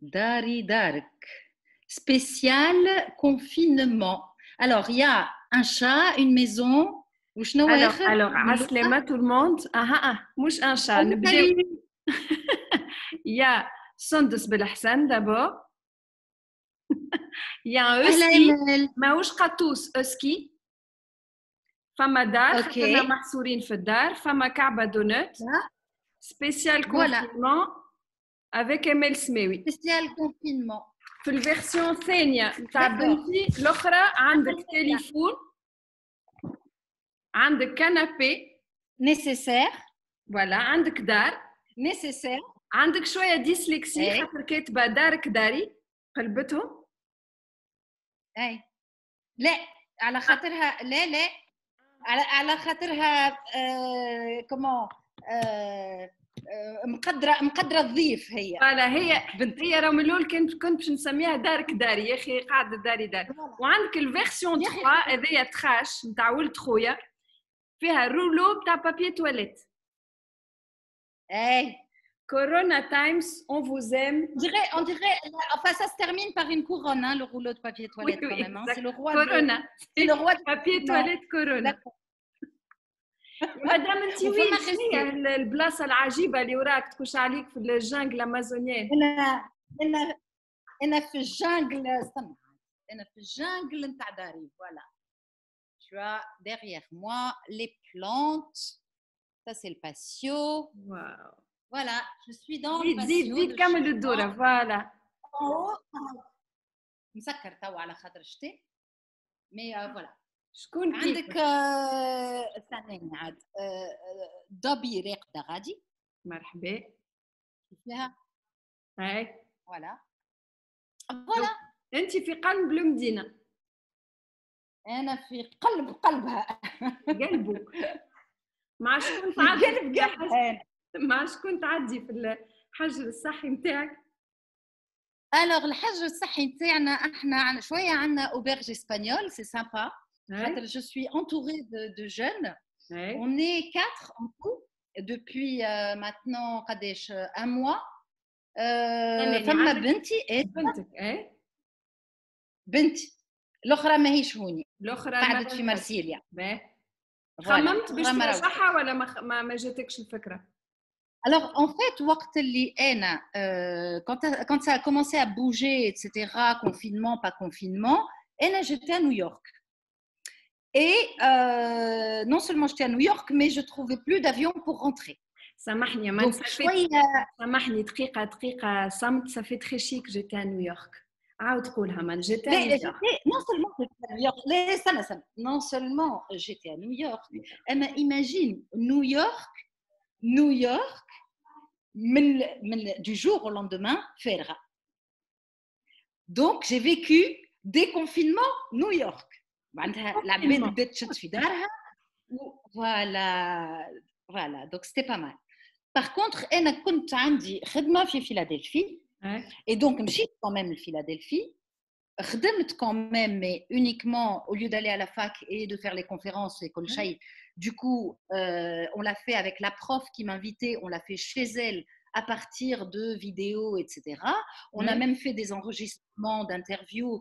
Dari Dark. Spécial confinement. Alors, il y a un chat, une maison. Alors, Aslema, tout le monde. Mouche un chat. Il y a Sandos Belhassan d'abord. Il y a un husky. Maouche Katous husky. Fama dar. Khadna mahsourin fi dar. Fama Kaaba donut. Spécial confinement avec Emel Smewi. Spécial confinement. في الفيرسيون الثانية نتاع بنتي الأخرى عندك تليفون عندك كنابي nécessaire فوالا عندك دار nécessaire عندك شوية ديسلكسي خاطر كاتبة دارك داري قلبتهم اي لا على خاطرها لا على خاطرها كومون مقدره الضيف هي فوالا هي بنت هي راه من الاول كنت باش نسميها دارك داري يا اخي قاعده داري داري وعندك الفيرسيون 3 هذيا تخاش نتاع ولد خويا فيها رولو تاع بابي تواليت اي Corona times, on vous aime. On dirait, enfin ça se termine par une couronne, hein, le rouleau de papier toilette quand même. Hein. C'est le roi Corona. C'est le roi de papier toilette Corona. مدام انت وين هي البلاصه العجيبه اللي وراك تخش عليك في الجنجل الامازونيين انا في الجنجل استنى انا في الجنجل نتاع داري فوالا tu as derrière moi les plantes ça c'est le patio waouh voilà je suis dans le patio زيد كمل الدوره فوالا مسكر توا على خاطر شتي مي فوالا شكون عندك ثاني عاد ضبي راقده غادي مرحبا فيها هاي فوالا انت في قلب المدينه انا في قلب قلبها قلبك مع شكون تعدي مع شكون تعدي في الحجر الصحي نتاعك alors الحجر الصحي نتاعنا احنا شويه عندنا auberge espagnole c'est sympa. Je suis entourée de jeunes. On est 4 en tout depuis maintenant un mois. فما بنتي بنتك بنتي الأخرى ماهيش هوني الأخرى قعدت في مرسيليا. خممت باش ترجعها ولا ما جاتكش الفكرة؟ Alors en fait وقت اللي أنا quand ça a commencé à bouger etc confinement pas confinement أنا j'étais à New York. Et non seulement j'étais à New York, mais je ne trouvais plus d'avion pour rentrer. سامحني ما سامحني دقيقة صمت ça fait très chic j'étais à New York. عاود قولها man j'étais à New York. Non seulement j'étais à New York, non seulement j'étais à New York, أما imagine New York du jour au lendemain فارغة. Donc j'ai vécu déconfinement New York. معناتها العباد بدات تشد في دارها فوالا دونك سيتي با مال باغ كونطخ انا كنت عندي خدمه في فيلادلفي اي دونك مشيت كمان لفيلادلفي خدمت كمان مي uniquement au lieu d'aller à la fac et de faire les conférences et كل شيء du coup on l'a fait avec la prof qui m'invitait on l'a fait chez elle à partir de vidéos, etc. On a même fait des enregistrements d'interviews.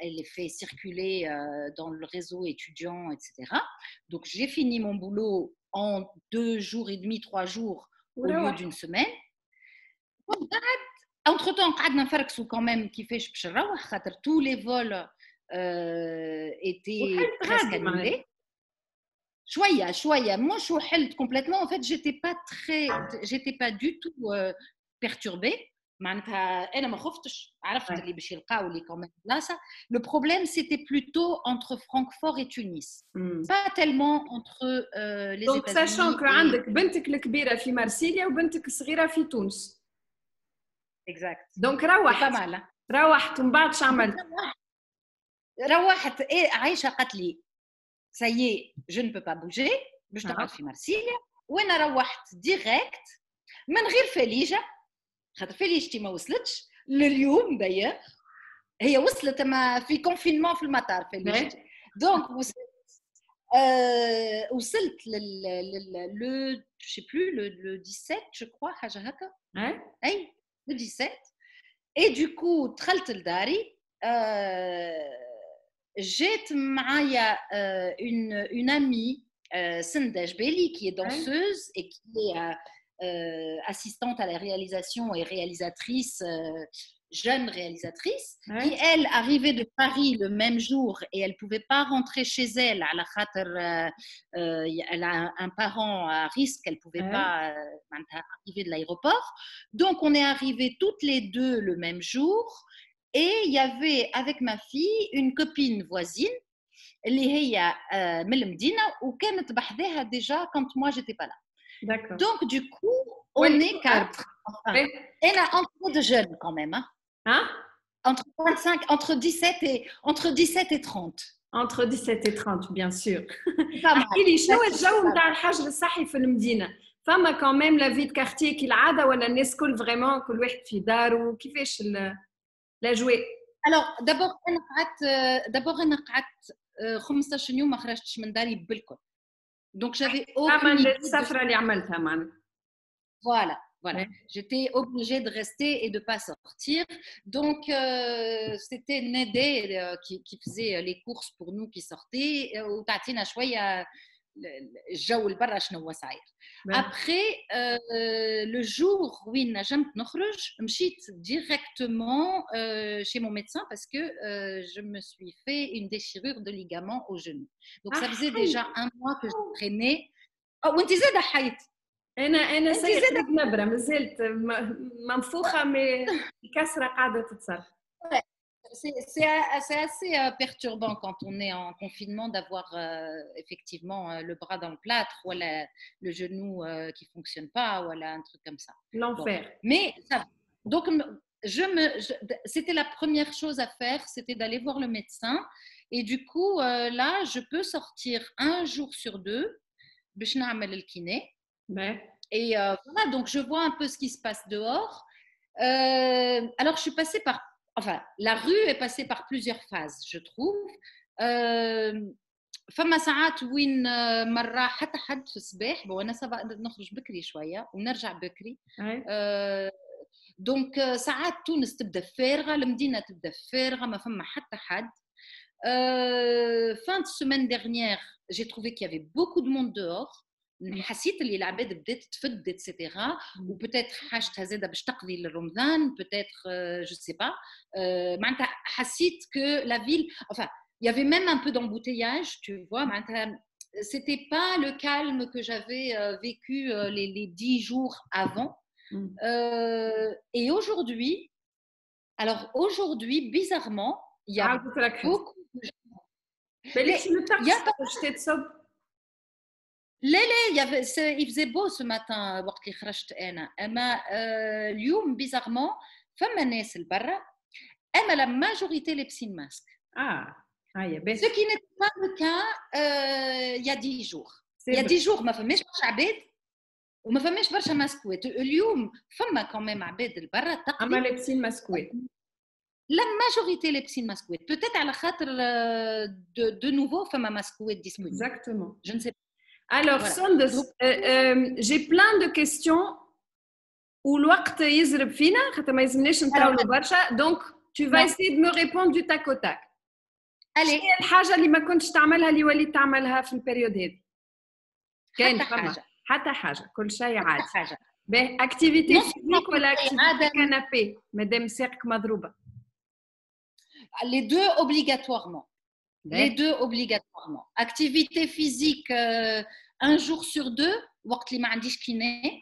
Elle est fait circuler dans le réseau étudiant, etc. Donc, j'ai fini mon boulot en 2 jours et demi, 3 jours au lieu d'une semaine. Entre-temps, quand même tous les vols étaient presque annulés. شويه moi je حلت complètement en fait j'étais pas du tout perturbée معناتها انا ما خفتش عرفت اللي باش يلقاو لي كمان بلاصه le problème c'était plutôt entre Francfort et Tunis pas tellement entre les États-Unis donc sachant que عندك بنتك الكبيره في مرسيليا وبنتك الصغيره في تونس exact donc روحت ومن بعد شو عملت روحت عايشه قالت لي ça y est, je ne peux pas bouger, باش نقعد في مرسيليا وانا روحت ديريكت من غير فليجه خاطر فليجتي ما وصلتش لليوم داير هي وصلت ما في كونفينمون في المطار فليجتي دونك وصلت وصلت le je sais plus le 17 je crois حاجه هكا اي le 17 et du coup دخلت لداري جيت معايا une amie Senda Jbeli qui est danseuse et qui est assistante à la réalisation et réalisatrice jeune réalisatrice qui elle arrivait de Paris le même jour et elle pouvait pas rentrer chez elle à la khater elle a un parent à risque elle pouvait pas arriver de l'aéroport donc on est arrivés toutes les deux le même jour et il y avait avec ma fille une copine voisine اللي هي من المدينه وكانت بحذاها déjà quand moi j'étais pas là. D'accord. Donc du coup on est quatre. Enfin, elle a entre de jeunes quand même hein? Entre 25 entre 17 et 30. Entre 17 et 30 bien sûr. احكي لي شنو الجو نتاع الحجر الصحي في المدينه؟ فما quand même la vie de quartier كالعاده ولا الناس كل vraiment كل واحد في داره كيفاش الاجواء؟ Alors d'abord انا قعدت 15 يوم ما خرجتش من داري بالكل. Donc j'avais aucune idée السفره اللي عملتها معنا. Voilà. J'étais obligée de rester et de pas sortir. Donc c'était Nédé qui faisait les courses pour nous qui sortaient وتعطينا شويه الجو البرا شنو هو صاير. Après le jour où نجمت نخرج مشيت directement chez mon médecin parce que je me suis fait une déchirure de ligament au genou. Donc ça faisait déjà un mois que je traînais. وانت زاده حيت. انا سيئة نبره مازلت منفوخه مي الكسره قاعده تتصرف. C'est assez perturbant quand on est en confinement d'avoir effectivement le bras dans le plâtre ou le genou qui fonctionne pas ou un truc comme ça. L'enfer. Bon. Mais ça va. Donc c'était la première chose à faire, c'était d'aller voir le médecin et du coup là je peux sortir un jour sur deux باش نعمل الكيني. Et voilà, donc je vois un peu ce qui se passe dehors. Alors je suis passée par, enfin la rue est passée par plusieurs phases, je trouve. فما ساعات وين مرة حتى حد في الصباح بو أنا سبق نخرج بكري شوية ونرجع بكري. دونك ساعات تونس تبدا فارغة المدينة تبدا فارغة ما فما حتى حد. Fin de semaine dernière, j'ai trouvé qu'il y avait beaucoup de monde dehors. حسيت اللي العباد بدات تفد etc. ou peut-être حاجتها زاده باش تقضي لرمضان peut-être je sais pas معناتها حسيت que la ville enfin il y avait même un peu d'embouteillage tu vois معناتها c'était pas le calme que j'avais vécu les 10 jours avant. Et aujourd'hui bizarrement il y a beaucoup de gens. لا il faisait beau ce matin وقت اللي خرجت انا اما اليوم bizarrement فما ناس لبرا اما la majorité لابسين ماسك. Ce qui n'était pas le cas il y a 10 jours. Il y a 10 jours ما فماش برشا عباد وما فماش برشا ماسكوات. اليوم فما كمان عباد لبرا تقضي اما لابسين ماسكوات. La majorité لابسين ماسكوات. Peut-être على خاطر de nouveau فما ماسكوات disponibles. Exactement. Je ne sais pas. Alors, Sondes, j'ai plein de questions où الوقت يزرب فينا خاطر ما يلزمناش نطولوا برشا donc tu vas essayer de me répondre du tac au tac. Allez. شنو هي الحاجة اللي ما كنتش تعملها اللي وليت تعملها في البريود هذه؟ كاين حتى حاجة كل شيء عادي. حتى حاجة. باهي اكتيفيتي فيزيك ولا اكتيفيتي كنابي مادام ساقك مضروبة؟ Les deux obligatoirement. Les deux obligatoirement. Activité physique un jour sur deux, وقت اللي ما عنديش كيني.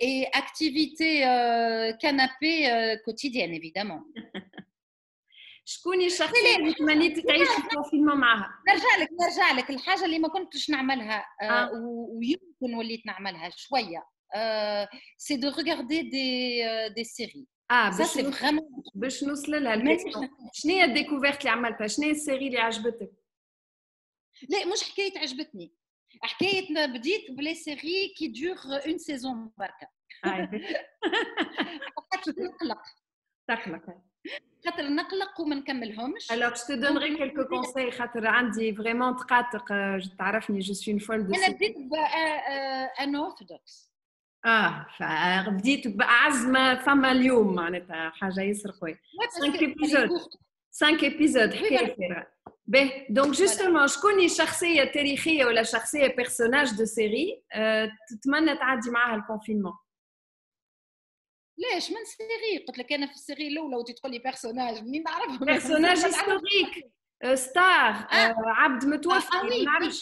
Et activité canapé quotidienne évidemment. شكون الشخصية اللي تمنيتي تعيشي في الكونفينمون معها؟ نرجع لك الحاجة اللي ما كنتش نعملها ويمكن وليت نعملها شوية. C'est de regarder des séries. Ça c'est vraiment باش نوصل لها الكيستيون. شنو هي الديكوفيرت اللي عملتها؟ شنو هي السيري اللي عجبتك؟ لا مش حكاية عجبتني. حكاية بديت بلي سيري كي دور اون سيزون بركة. تقلق. خاطر نقلق وما نكملهمش. Alors, je te donnerai quelques conseils. خاطر عندي vraiment تقاطق. تعرفني, je suis une folle de. أنا بديت unorthodox. فبديت بعزمة فما اليوم معناتها حاجة ياسر قوية. 5 épisodes حكاية فارغة. باهي دونك جوستومون شكون شخصية تاريخية ولا شخصية بيرسوناج دو سيري تتمنى تعدي معاها الكونفينمون؟ ليش من سيري؟ قلت لك انا في السيري الاولى وانت تقول لي بيرسوناج منين نعرفهم؟ بيرسوناج هيستوريك ستار عبد متوفي ما نعرفش.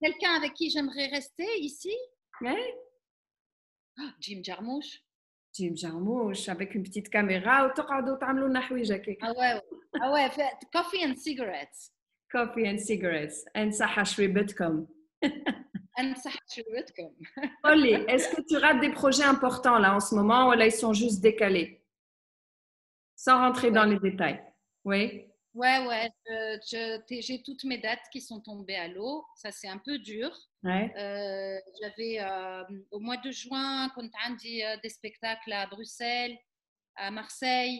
quelqu'un avec qui j'aimerais rester ici. جيم جارموش avec une petite caméra وتقعدوا تعملوا لنا حوايج هكاك. ouais coffee and cigarettes. Coffee and cigarettes and صحة شريبتكم. Olly, est-ce que tu rates des projets importants là en ce moment ou là ils sont juste décalés? Sans rentrer dans les détails. Oui. Ouais, j'ai toutes mes dates qui sont tombées à l'eau. Ça, c'est un peu dur. Ouais. J'avais au mois de juin, quand on a dit des spectacles à Bruxelles, à Marseille.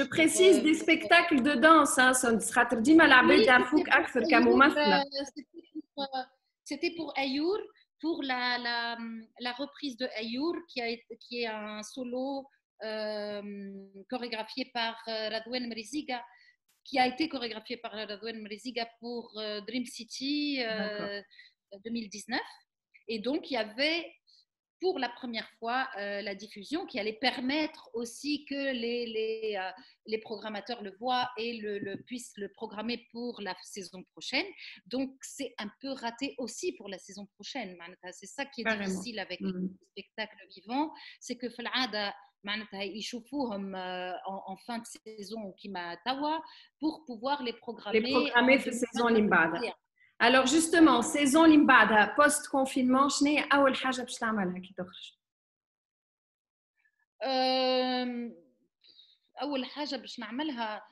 Je précise des spectacles de danse. Hein, c'était pour Ayour, pour la reprise de Ayour, qui est un solo chorégraphié par Radouane Mriziga, qui a été chorégraphié par Radouane Mriziga pour Dream City 2019. Et donc, il y avait pour la première fois la diffusion qui allait permettre aussi que les programmateurs le voient et puissent le programmer pour la saison prochaine. Donc, c'est un peu raté aussi pour la saison prochaine. C'est ça qui est difficile avec les spectacles vivants. C'est que يشوفوهم en fin de saison كيما توا pour pouvoir les programmer في السيزون اللي بعدها. Alors justement, saison اللي بعدها post confinement شنو هي أول حاجة باش تعملها كي تخرج؟ أول حاجة باش نعملها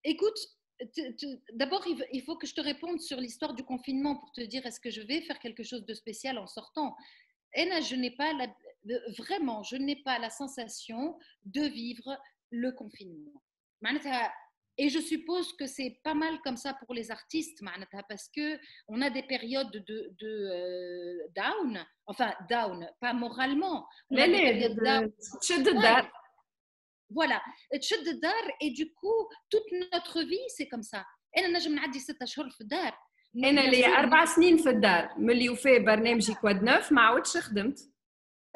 écoute, d'abord il faut que je te réponde sur l'histoire du confinement pour te dire est-ce que je vais faire quelque chose de spécial en sortant. Et là, je n'ai pas la sensation de vivre le confinement. Et je suppose que c'est pas mal comme ça pour les artistes, parce qu'on a des périodes de down, enfin down, pas moralement. On a des périodes down. Voilà, et du coup, toute notre vie, c'est comme ça. Et là, je me dis 6 أشهر في الدار. أنا لي 4 سنين في الدار ملي وفي برنامجي كواد نوف ما عودش خدمت.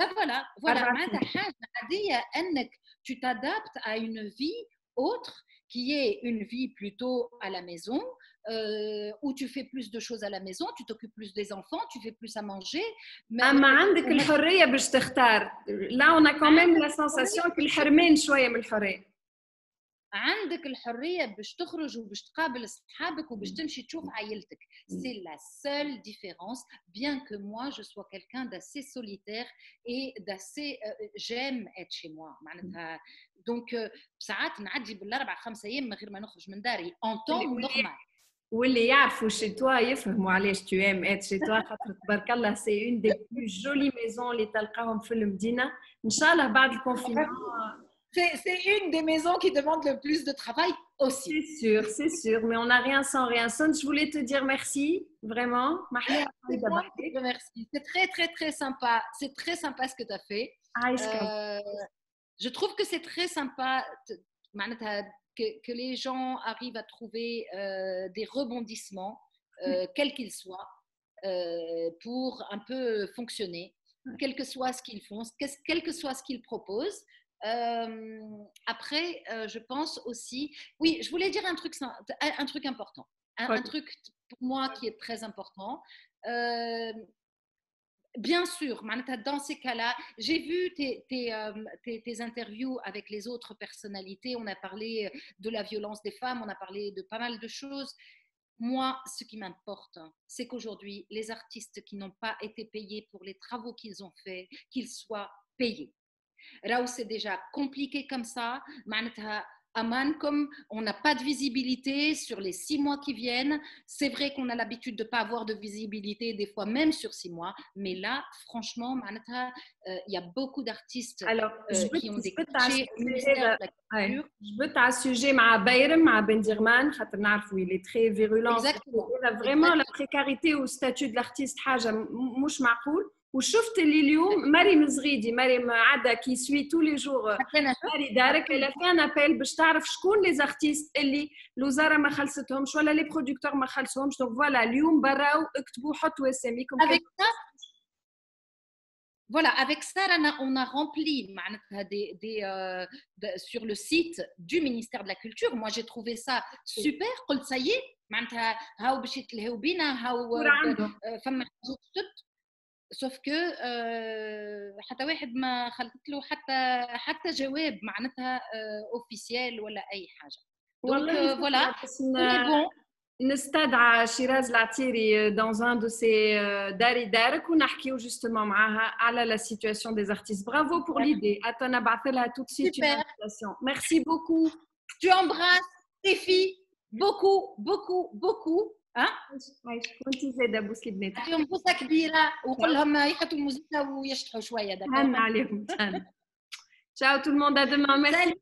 Voilà, معناتها حاجة عادية أنك tu t'adaptes à une vie autre qui est une vie plutôt à la maison, où tu fais plus de choses à la maison, tu t'occupes plus des enfants, tu fais plus à manger. أما عندك الحرية باش تختار. Là on a quand même la sensation que الحرمان شوية من الحرية. عندك الحرية باش تخرج وباش تقابل أصحابك وباش تمشي تشوف عائلتك. C'est la seule différence, bien que moi je sois quelqu'un d'assez solitaire et d'assez j'aime être chez moi. معناتها donc ساعات نعدي بال4-5 أيام من غير ما نخرج من داري en temps normal. واللي يعرفوا chez toi يفهموا علاش tu aimes être chez toi خاطر تبارك الله c'est une des plus jolies maisons اللي تلقاهم في المدينة. إن شاء الله بعد الكونفينمون. C'est une des maisons qui demande le plus de travail aussi. C'est sûr, mais on n'a rien sans rien. Son, je voulais te dire merci, vraiment. Merci. C'est très, très, très sympa. C'est très sympa ce que tu as fait. Je trouve que c'est très sympa que les gens arrivent à trouver des rebondissements, quels qu'ils soient, pour un peu fonctionner, quel que soit ce qu'ils font, quel que soit ce qu'ils proposent. Après, je pense aussi... Oui, je voulais dire un truc important. Un truc pour moi qui est très important. Bien sûr, dans ces cas-là, j'ai vu tes interviews avec les autres personnalités. On a parlé de la violence des femmes, on a parlé de pas mal de choses. Moi, ce qui m'importe, c'est qu'aujourd'hui, les artistes qui n'ont pas été payés pour les travaux qu'ils ont faits, qu'ils soient payés. Là où c'est déjà compliqué comme ça, Amankom, on n'a pas de visibilité sur les 6 mois qui viennent. C'est vrai qu'on a l'habitude de ne pas avoir de visibilité, des fois même sur 6 mois. Mais là, franchement, il y a beaucoup d'artistes qui ont des clichés au ministère de la Culture. Je veux un sujet avec Bayrem, avec Bendirman, il est très virulent. Exactement. Vraiment, la précarité au statut de l'artiste, c'est مش معقول. وشفت اللي اليوم مريم زغيدي مريم عاده كي سوي tous les jours ماري دارك elle a fait un appel باش تعرف شكون لي زارتيست اللي الوزاره ما خلصتهمش ولا لي برودكتور ما خلصهمش دونك فوالا اليوم براو اكتبوا حطوا اساميكم. Voilà, avec ça, on a rempli sur le site du ministère de la Culture. Moi, j'ai trouvé ça super. Ça y est, sauf que حتى واحد ما خلقت له حتى جواب معناتها officiel ولا أي حاجة. Donc voilà, c'est bon. نستدعى شيراز العتيري dans un de ses داري دارك ونحكيو justement معاها على la situation des artistes. Bravo pour l'idée. Attends, نبعث لها tout de suite une invitation. Merci beaucoup. Tu embrasses tes filles beaucoup. كنتي زاده بوسي بنات. عطيهم بوسه كبيره وقول لهم يحطوا الموسيقى ويشطحوا شويه. عليهم. Ciao tout le monde, à demain. Merci.